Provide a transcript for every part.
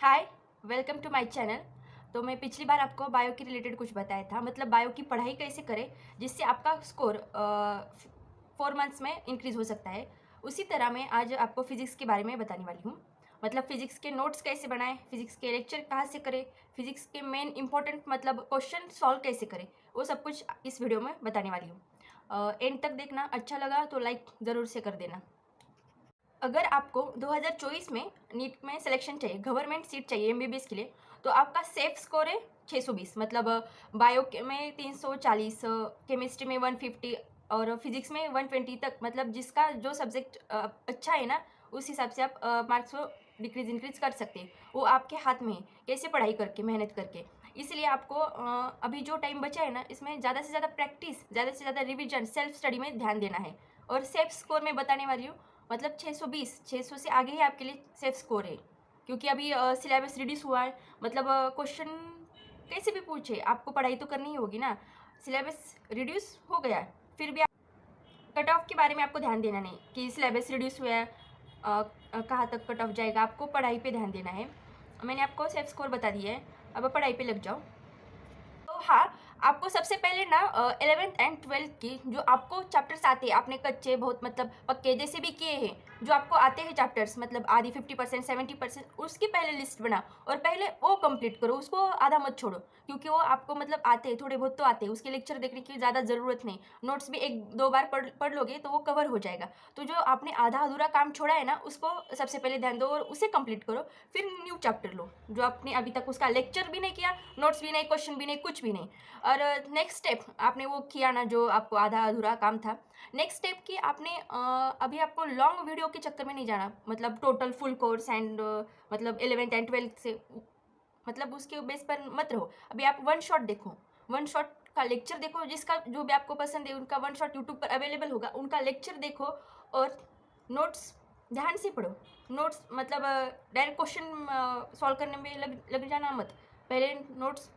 Hi, welcome to my channel. तो मैं पिछली बार आपको बायो के रिलेटेड कुछ बताया था, मतलब बायो की पढ़ाई कैसे करें जिससे आपका स्कोर 4 मंथ्स में इंक्रीज़ हो सकता है। उसी तरह मैं आज आपको फिज़िक्स के बारे में बताने वाली हूँ। मतलब फ़िज़िक्स के नोट्स कैसे बनाएं, फ़िज़िक्स के लेक्चर कहाँ से करें, फ़िज़िक्स के मेन इंपॉर्टेंट मतलब क्वेश्चन सॉल्व कैसे करें, वो सब कुछ इस वीडियो में बताने वाली हूँ। एंड तक देखना। अच्छा लगा तो लाइक ज़रूर से कर देना। अगर आपको 2024 में नीट में सिलेक्शन चाहिए, गवर्नमेंट सीट चाहिए एमबीबीएस के लिए, तो आपका सेफ स्कोर है 620। मतलब बायो में 340, केमिस्ट्री में 150 और फिजिक्स में 120 तक। मतलब जिसका जो सब्जेक्ट अच्छा है ना, उस हिसाब से आप मार्क्स को डिक्रीज इंक्रीज कर सकते हैं। वो आपके हाथ में है, कैसे पढ़ाई करके, मेहनत करके। इसलिए आपको अभी जो टाइम बचा है ना, इसमें ज़्यादा से ज़्यादा प्रैक्टिस, ज़्यादा से ज़्यादा रिविजन, सेल्फ स्टडी में ध्यान देना है। और सेफ स्कोर में बताने वाली हूँ, मतलब 620, 600 से आगे ही आपके लिए सेफ स्कोर है। क्योंकि अभी सिलेबस रिड्यूस हुआ है। मतलब क्वेश्चन कैसे भी पूछे, आपको पढ़ाई तो करनी ही होगी ना। सिलेबस रिड्यूस हो गया है, फिर भी कट ऑफ के बारे में आपको ध्यान देना नहीं कि सिलेबस रिड्यूस हुआ है, कहाँ तक कट ऑफ जाएगा। आपको पढ़ाई पे ध्यान देना है। मैंने आपको सेफ स्कोर बता दिया है, अब पढ़ाई पे लग जाओ। तो हाँ, आपको सबसे पहले ना 11th एंड 12th की जो आपको चैप्टर्स आते हैं, आपने कच्चे बहुत मतलब पक्के जैसे भी किए हैं, जो आपको आते हैं चैप्टर्स, मतलब आधी 50%, 70%, उसकी पहले लिस्ट बना और पहले वो कंप्लीट करो। उसको आधा मत छोड़ो, क्योंकि वो आपको मतलब आते हैं, थोड़े बहुत तो आते हैं। उसके लेक्चर देखने की ज़्यादा ज़रूरत नहीं, नोट्स भी एक दो बार पढ़ लोगे तो वो कवर हो जाएगा। तो जो आपने आधा अधूरा काम छोड़ा है ना, उसको सबसे पहले ध्यान दो और उसे कंप्लीट करो। फिर न्यू चैप्टर लो, जो आपने अभी तक उसका लेक्चर भी नहीं किया, नोट्स भी नहीं, क्वेश्चन भी नहीं, कुछ भी नहीं। और नेक्स्ट स्टेप आपने वो किया ना, जो आपको आधा अधूरा काम था। नेक्स्ट स्टेप की आपने अभी आपको लॉन्ग वीडियो के चक्कर में नहीं जाना, मतलब टोटल फुल कोर्स एंड मतलब 11th एंड 12th से, मतलब उसके बेस पर मत रहो। अभी आप वन शॉट देखो, वन शॉट का लेक्चर देखो, जिसका जो भी आपको पसंद है उनका वन शॉट यूट्यूब पर अवेलेबल होगा, उनका लेक्चर देखो। और नोट्स ध्यान से पढ़ो। नोट्स मतलब डायरेक्ट क्वेश्चन सॉल्व करने में लग जाना मत। पहले नोट्स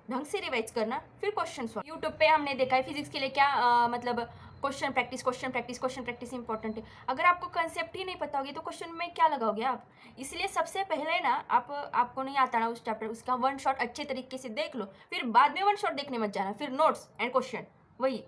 ढंग से रिवाइज करना, फिर क्वेश्चन सॉल्व। यूट्यूब पे हमने देखा है फिजिक्स के लिए क्या मतलब question practice, question practice, question practice important है। अगर आपको कंसेप्ट ही नहीं पता होगी तो क्वेश्चन में क्या लगाओगे आप। इसलिए सबसे पहले ना आपको नहीं आता ना उस चैप्टर, उसका वन शॉट अच्छे तरीके से देख लो, फिर बाद में वन शॉट देखने मत जाना, फिर नोट्स एंड क्वेश्चन वही।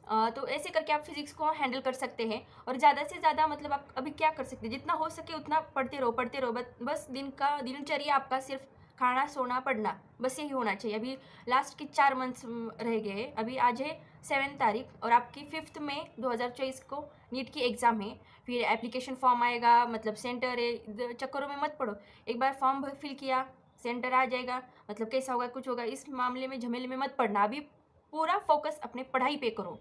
तो ऐसे करके आप फिजिक्स को हैंडल कर सकते हैं। और ज़्यादा से ज़्यादा मतलब आप अभी क्या कर सकते हैं, जितना हो सके उतना पढ़ते रहो, पढ़ते रहो। बस दिन का दिनचर्या आपका सिर्फ खाना, सोना, पढ़ना, बस यही होना चाहिए। अभी लास्ट के 4 मंथ्स रह गए। अभी आज है 7 तारीख और आपकी 5 मई 2024 को नीट की एग्ज़ाम है। फिर एप्लीकेशन फॉर्म आएगा, मतलब सेंटर है, चक्करों में मत पड़ो। एक बार फॉर्म फिल किया, सेंटर आ जाएगा, मतलब कैसा होगा कुछ होगा, इस मामले में झमेले में मत पड़ना। अभी पूरा फोकस अपने पढ़ाई पे करो।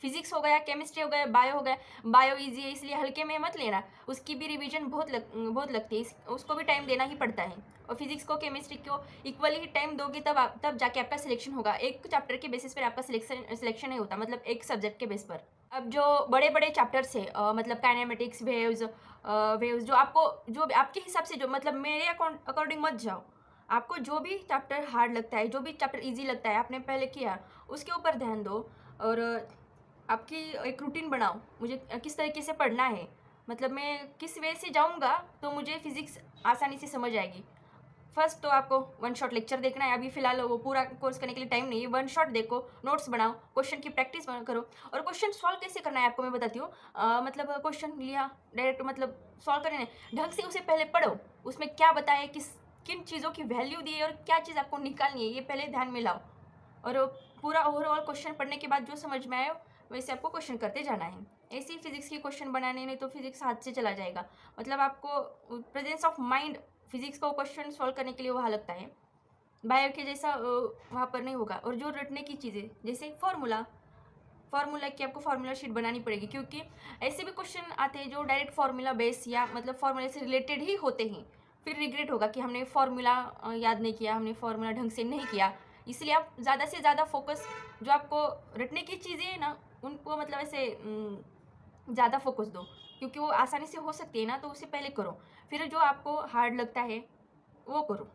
फिजिक्स हो गया, केमिस्ट्री हो गया, बायो हो गया। बायो इजी है इसलिए हल्के में मत लेना, उसकी भी रिवीजन बहुत लगती है, उसको भी टाइम देना ही पड़ता है। और फिजिक्स को, केमिस्ट्री को इक्वली ही टाइम दोगे तब जाके आपका सिलेक्शन होगा। एक चैप्टर के बेसिस पर आपका सिलेक्शन नहीं होता, मतलब एक सब्जेक्ट के बेस पर। अब जो बड़े बड़े चैप्टर्स है, मतलब काइनेमेटिक्स, वेव्स, जो आपको जो आपके हिसाब से, जो मतलब मेरे अकॉर्डिंग मत जाओ। आपको जो भी चैप्टर हार्ड लगता है, जो भी चैप्टर इजी लगता है, आपने पहले किया, उसके ऊपर ध्यान दो। और आपकी एक रूटीन बनाओ, मुझे किस तरीके से पढ़ना है, मतलब मैं किस वे से जाऊंगा तो मुझे फिजिक्स आसानी से समझ आएगी। फर्स्ट तो आपको वन शॉट लेक्चर देखना है। अभी फिलहाल वो पूरा कोर्स करने के लिए टाइम नहीं है। वन शॉट देखो, नोट्स बनाओ, क्वेश्चन की प्रैक्टिस करो। और क्वेश्चन सॉल्व कैसे करना है आपको मैं बताती हूँ। मतलब क्वेश्चन लिया डायरेक्ट, मतलब सॉल्व करने ढंग से उसे पहले पढ़ो। उसमें क्या बताया, किन चीज़ों की वैल्यू दी है और क्या चीज़ आपको निकालनी है, ये पहले ध्यान में लाओ। और पूरा ओवरऑल क्वेश्चन पढ़ने के बाद जो समझ में आए वैसे आपको क्वेश्चन करते जाना है। ऐसे ही फिजिक्स के क्वेश्चन बनाने, नहीं तो फिजिक्स हाथ से चला जाएगा। मतलब आपको प्रेजेंस ऑफ माइंड फिजिक्स को क्वेश्चन सॉल्व करने के लिए वहाँ लगता है, बायो के जैसा वहाँ पर नहीं होगा। और जो रटने की चीज़ें, जैसे फार्मूला की आपको फार्मूला शीट बनानी पड़ेगी, क्योंकि ऐसे भी क्वेश्चन आते हैं जो डायरेक्ट फार्मूला बेस या मतलब फार्मूला से रिलेटेड ही होते हैं। फिर रिग्रेट होगा कि हमने फार्मूला याद नहीं किया, हमने फार्मूला ढंग से नहीं किया। इसलिए आप ज़्यादा से ज़्यादा फोकस, जो आपको रटने की चीज़ें हैं ना, उनको मतलब ऐसे ज़्यादा फोकस दो, क्योंकि वो आसानी से हो सकती है ना, तो उसे पहले करो। फिर जो आपको हार्ड लगता है वो करो।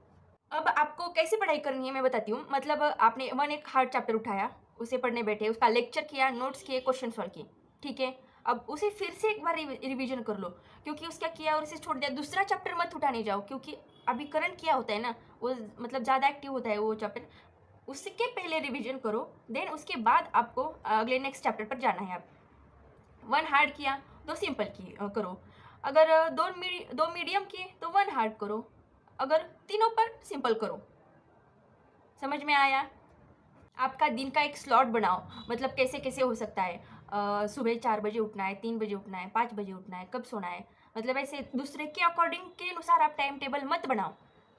अब आपको कैसे पढ़ाई करनी है मैं बताती हूँ। मतलब आपने एक हार्ड चैप्टर उठाया, उसे पढ़ने बैठे, उसका लेक्चर किया, नोट्स किए, क्वेश्चन सॉल्व किए, ठीक है। अब उसे फिर से एक बार रिवीजन कर लो, क्योंकि उसका किया और इसे छोड़ दिया, दूसरा चैप्टर मत उठाने जाओ, क्योंकि अभी करंट किया होता है ना, वो मतलब ज़्यादा एक्टिव होता है वो चैप्टर, उसके पहले रिवीजन करो, देन उसके बाद आपको अगले नेक्स्ट चैप्टर पर जाना है। आप 1 हार्ड किया, 2 सिंपल की करो, अगर दो मीडियम किए तो 1 हार्ड करो, अगर तीनों पर सिंपल करो। समझ में आया? आपका दिन का एक स्लॉट बनाओ, मतलब कैसे कैसे हो सकता है, सुबह 4 बजे उठना है, 3 बजे उठना है, 5 बजे उठना है, कब सोना है, मतलब ऐसे दूसरे के अकॉर्डिंग के अनुसार आप टाइम टेबल मत बनाओ।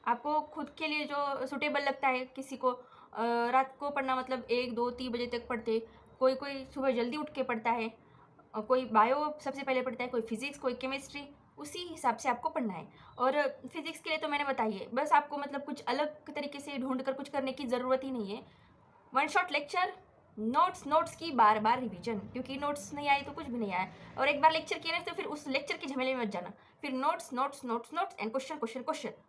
आपको खुद के लिए जो सूटेबल लगता है, किसी को रात को पढ़ना मतलब 1, 2, 3 बजे तक पढ़ते, कोई कोई सुबह जल्दी उठ के पढ़ता है, कोई बायो सबसे पहले पढ़ता है, कोई फिजिक्स, कोई केमिस्ट्री, उसी हिसाब से आपको पढ़ना है। और फिजिक्स के लिए तो मैंने बताइए, बस आपको मतलब कुछ अलग तरीके से ढूंढ कर कुछ करने की ज़रूरत ही नहीं है। 1 शॉट लेक्चर, नोट्स की बार बार रिवीजन, क्योंकि नोट्स नहीं आए तो कुछ भी नहीं आया, और एक बार लेक्चर किया ना तो फिर उस लेक्चर के झमेले में मत जाना, फिर notes notes notes notes and question question question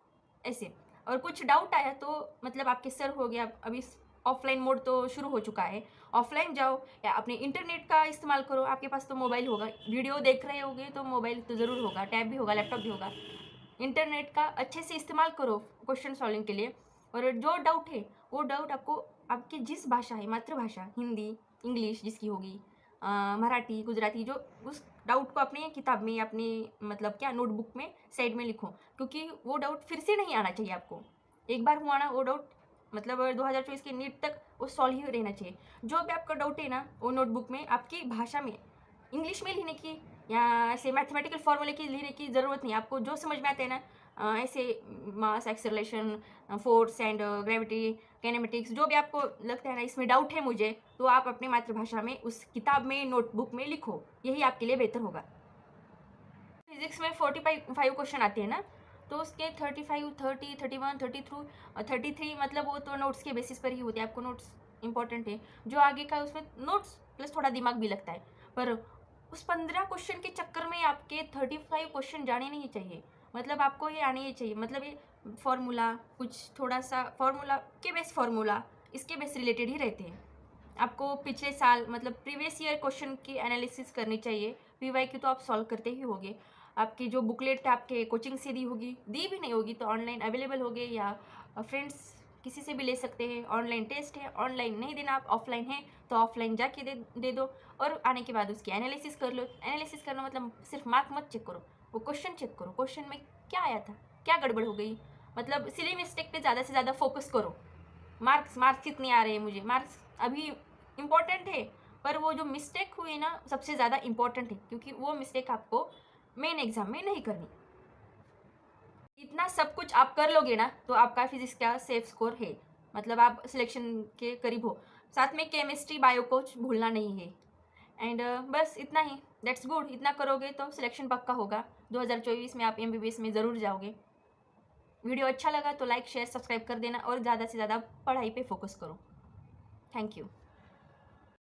ऐसे। और कुछ डाउट आया तो मतलब आपके सर हो गया, अभी ऑफलाइन मोड तो शुरू हो चुका है, ऑफलाइन जाओ या अपने इंटरनेट का इस्तेमाल करो, आपके पास तो मोबाइल होगा, वीडियो देख रहे होगे तो मोबाइल तो ज़रूर होगा, टैब भी होगा, लैपटॉप भी होगा, इंटरनेट का अच्छे से इस्तेमाल करो क्वेश्चन सॉल्विंग के लिए। और जो डाउट है वो डाउट आपको आपकी जिस भाषा है, मातृभाषा, हिंदी, इंग्लिश जिसकी होगी, मराठी, गुजराती, जो उस डाउट को अपने किताब में, अपने मतलब क्या नोटबुक में साइड में लिखो, क्योंकि वो डाउट फिर से नहीं आना चाहिए आपको। एक बार हुआ ना वो डाउट, मतलब 2024 के नीट तक वो सॉल्व ही रहना चाहिए। जो भी आपका डाउट है ना, वो नोटबुक में आपकी भाषा में, इंग्लिश में लिखने की या ऐसे मैथमेटिकल फॉर्मूले की लिखने की ज़रूरत नहीं। आपको जो समझ में आते हैं ना, ऐसे मास, एक्सेलरेशन, फोर्स एंड ग्रेविटी, कैनेमेटिक्स, जो भी आपको लगता है ना इसमें डाउट है मुझे, तो आप अपनी मातृभाषा में उस किताब में, नोटबुक में लिखो, यही आपके लिए बेहतर होगा। फिजिक्स में 45 क्वेश्चन आते हैं ना, तो उसके 35, 30, 31, 33 मतलब वो तो नोट्स के बेसिस पर ही होते हैं। आपको नोट्स इंपॉर्टेंट है, जो आगे का उसमें नोट्स प्लस थोड़ा दिमाग भी लगता है, पर उस 15 क्वेश्चन के चक्कर में आपके 35 क्वेश्चन जाने नहीं चाहिए। मतलब आपको ये आने ही चाहिए, मतलब ये फॉर्मूला, कुछ थोड़ा सा फॉर्मूला के बेस, फॉर्मूला इसके बेस रिलेटेड ही रहते हैं। आपको पिछले साल मतलब प्रीवियस ईयर क्वेश्चन की एनालिसिस करनी चाहिए। PYQ तो आप सॉल्व करते ही होगे, आपकी जो बुकलेट आपके कोचिंग से दी भी नहीं होगी तो ऑनलाइन अवेलेबल होगे, या फ्रेंड्स किसी से भी ले सकते हैं। ऑनलाइन टेस्ट है, ऑनलाइन नहीं देना, आप ऑफलाइन है तो ऑफलाइन जाके दे दो, और आने के बाद उसकी एनालिसिस कर लो। एनालिसिस करना मतलब सिर्फ मार्क मत चेक करो, वो क्वेश्चन चेक करो, क्वेश्चन में क्या आया था, क्या गड़बड़ हो गई, मतलब सिली मिस्टेक पे ज़्यादा से ज़्यादा फोकस करो। मार्क्स कितने आ रहे हैं मुझे, मार्क्स अभी इम्पॉर्टेंट है, पर वो जो मिस्टेक हुई ना सबसे ज़्यादा इम्पॉर्टेंट है, क्योंकि वो मिस्टेक आपको मेन एग्जाम में नहीं करनी। इतना सब कुछ आप कर लोगे ना तो आपका फिजिक्स का सेफ स्कोर है, मतलब आप सिलेक्शन के करीब हो। साथ में केमिस्ट्री, बायो को भूलना नहीं है। एंड बस इतना ही, दैट्स गुड। इतना करोगे तो सिलेक्शन पक्का होगा, 2024 में आप MBBS में ज़रूर जाओगे। वीडियो अच्छा लगा तो लाइक, शेयर, सब्सक्राइब कर देना, और ज़्यादा से ज़्यादा पढ़ाई पे फोकस करो। Thank you.